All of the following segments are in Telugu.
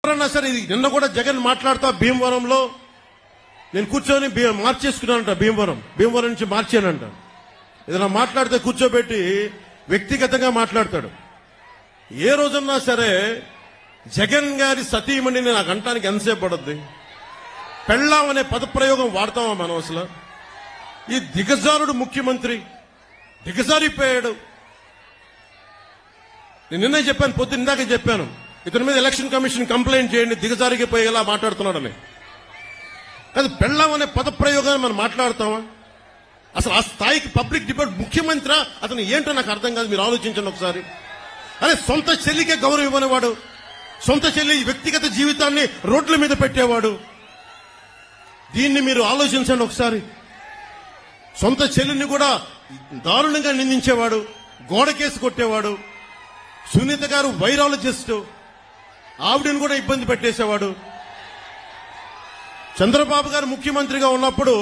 ఎవరన్నా సరే, నిన్న కూడా జగన్ మాట్లాడుతా భీమవరంలో నేను కూర్చొని మార్చేసుకున్నానంట, భీమవరం నుంచి మార్చానంట. ఏదైనా మాట్లాడితే కూర్చోబెట్టి వ్యక్తిగతంగా మాట్లాడతాడు. ఏ రోజున్నా సరే జగన్ గారి సతీమణిని నాకు అంటానికి ఎంతసేపు పడుద్ది? పెళ్ళాం అనే పదప్రయోగం వాడతామా మనం అసలు? ఈ దిగజారుడు ముఖ్యమంత్రి దిగజారిపోయాడు. నేను నిన్నే చెప్పాను, పొద్దున్న ఇందాక చెప్పాను, ఇతని మీద ఎలక్షన్ కమిషన్ కంప్లైంట్ చేయండి, దిగజారిపోయేలా మాట్లాడుతున్నాడని. అది పెళ్ళాం అనే పదప్రయోగాన్ని మనం మాట్లాడతామా? అసలు ఆ స్థాయికి పబ్లిక్ డిబేట్ ముఖ్యమంత్రి అతను ఏంటో నాకు అర్థం కాదు. మీరు ఆలోచించండి ఒకసారి. అరే, సొంత చెల్లికే గౌరవం ఇవ్వనివాడు, సొంత చెల్లి వ్యక్తిగత జీవితాన్ని రోడ్ల మీద పెట్టేవాడు. దీన్ని మీరు ఆలోచించండి ఒకసారి. సొంత చెల్లిని కూడా దారుణంగా నిందించేవాడు, గోడకేసి కొట్టేవాడు. సునీత గారు వైరాలజిస్ట్, ఆవిడని కూడా ఇబ్బంది పెట్టేసేవాడు. చంద్రబాబు గారు ముఖ్యమంత్రిగా ఉన్నప్పుడు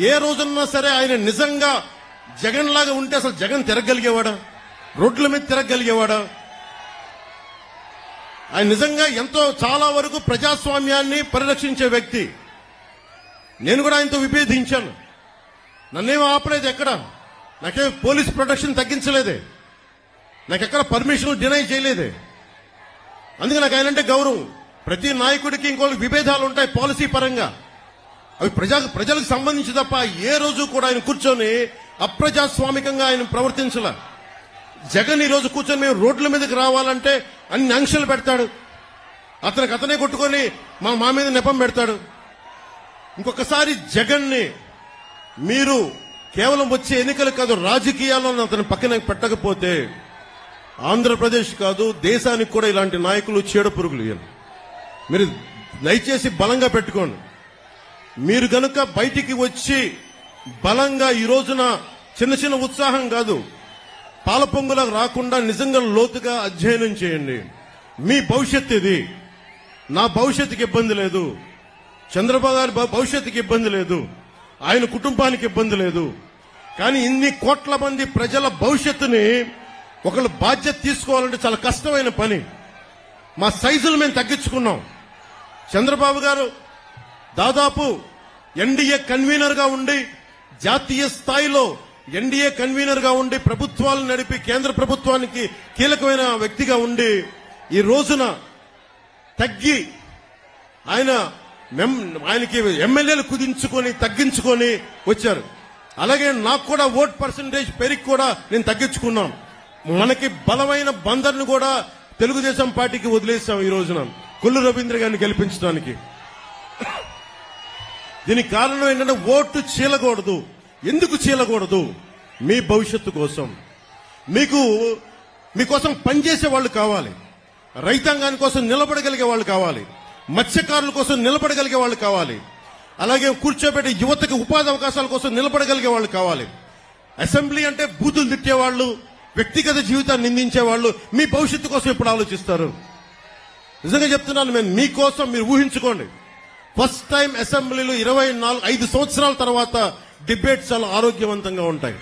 ఏ రోజున్నా సరే ఆయన నిజంగా జగన్ లాగా ఉంటే అసలు జగన్ తిరగలిగేవాడా? రోడ్ల మీద తిరగలిగేవాడా? ఆయన నిజంగా ఎంతో చాలా వరకు ప్రజాస్వామ్యాన్ని పరిరక్షించే వ్యక్తి. నేను కూడా ఆయనతో విభేదించాను. నన్నేమో ఆపలేదు ఎక్కడ, నాకే పోలీస్ ప్రొటెక్షన్ తగ్గించలేదే, నాకెక్కడ పర్మిషన్ డినై చేయలేదే. అందుకే నాకు ఆయనంటే గౌరవం. ప్రతి నాయకుడికి ఇంకోటి విభేదాలు ఉంటాయి పాలసీ పరంగా, అవి ప్రజలకు సంబంధించి తప్ప ఏ రోజు కూడా ఆయన కూర్చొని అప్రజాస్వామికంగా ఆయన ప్రవర్తించాల. జగన్ ఈ రోజు కూర్చొని మేము రోడ్ల మీదకి రావాలంటే అన్ని ఆంక్షలు పెడతాడు, అతనే కొట్టుకొని మా మీద నెపం పెడతాడు. ఇంకొకసారి జగన్ ని మీరు కేవలం వచ్చే ఎన్నికలు కాదు, రాజకీయాలను అతని పక్కన పెట్టకపోతే ఆంధ్రప్రదేశ్ కాదు దేశానికి కూడా ఇలాంటి నాయకులు చీడ పురుగులు. మీరు దయచేసి బలంగా పెట్టుకోండి. మీరు గనుక బయటికి వచ్చి బలంగా ఈ రోజున చిన్న ఉత్సాహం కాదు, పాలపొంగులకు రాకుండా నిజంగా లోతుగా అధ్యయనం చేయండి. మీ భవిష్యత్తు ఇది. నా భవిష్యత్తుకి ఇబ్బంది లేదు, చంద్రబాబు గారి భవిష్యత్తుకి ఇబ్బంది లేదు, ఆయన కుటుంబానికి ఇబ్బంది లేదు. కానీ ఇన్ని కోట్ల మంది ప్రజల భవిష్యత్తుని ఒకళ్ళు బాధ్యత తీసుకోవాలంటే చాలా కష్టమైన పని. మా సైజులు మేము తగ్గించుకున్నాం. చంద్రబాబు గారు దాదాపు ఎన్డీఏ కన్వీనర్ గా ఉండి, జాతీయ స్థాయిలో ఎన్డీఏ కన్వీనర్ గా ఉండి ప్రభుత్వాలను నడిపి కేంద్ర ప్రభుత్వానికి కీలకమైన వ్యక్తిగా ఉండి ఈ రోజున తగ్గి ఆయనకి ఎమ్మెల్యేలు కుదించుకొని తగ్గించుకొని వచ్చారు. అలాగే నాకు కూడా ఓట్ పర్సంటేజ్ పెరిగి కూడా నేను తగ్గించుకున్నాం. మనకి బలమైన బందర్ను కూడా తెలుగుదేశం పార్టీకి వదిలేశాం ఈ రోజున కొల్లు రవీంద్ర గారిని గెలిపించడానికి. దీనికి కారణం ఏంటంటే ఓటు చీలకూడదు. ఎందుకు చీలకూడదు? మీ భవిష్యత్తు కోసం, మీకోసం పనిచేసే వాళ్ళు కావాలి, రైతాంగాని కోసం నిలబడగలిగే వాళ్ళు కావాలి, మత్స్యకారుల కోసం నిలబడగలిగే వాళ్ళు కావాలి, అలాగే కూర్చోబెట్టే యువతకు ఉపాధి అవకాశాల కోసం నిలబడగలిగే వాళ్ళు కావాలి. అసెంబ్లీ అంటే బూతులు తిట్టేవాళ్ళు, వ్యక్తిగత జీవితాన్ని నిందించేవాళ్ళు మీ భవిష్యత్తు కోసం ఎప్పుడు ఆలోచిస్తారు? నిజంగా చెప్తున్నాను, నేను మీకోసం మీరు ఊహించుకోండి. ఫస్ట్ టైం అసెంబ్లీలో 5 సంవత్సరాల తర్వాత డిబేట్స్ చాలా ఆరోగ్యవంతంగా ఉంటాయి.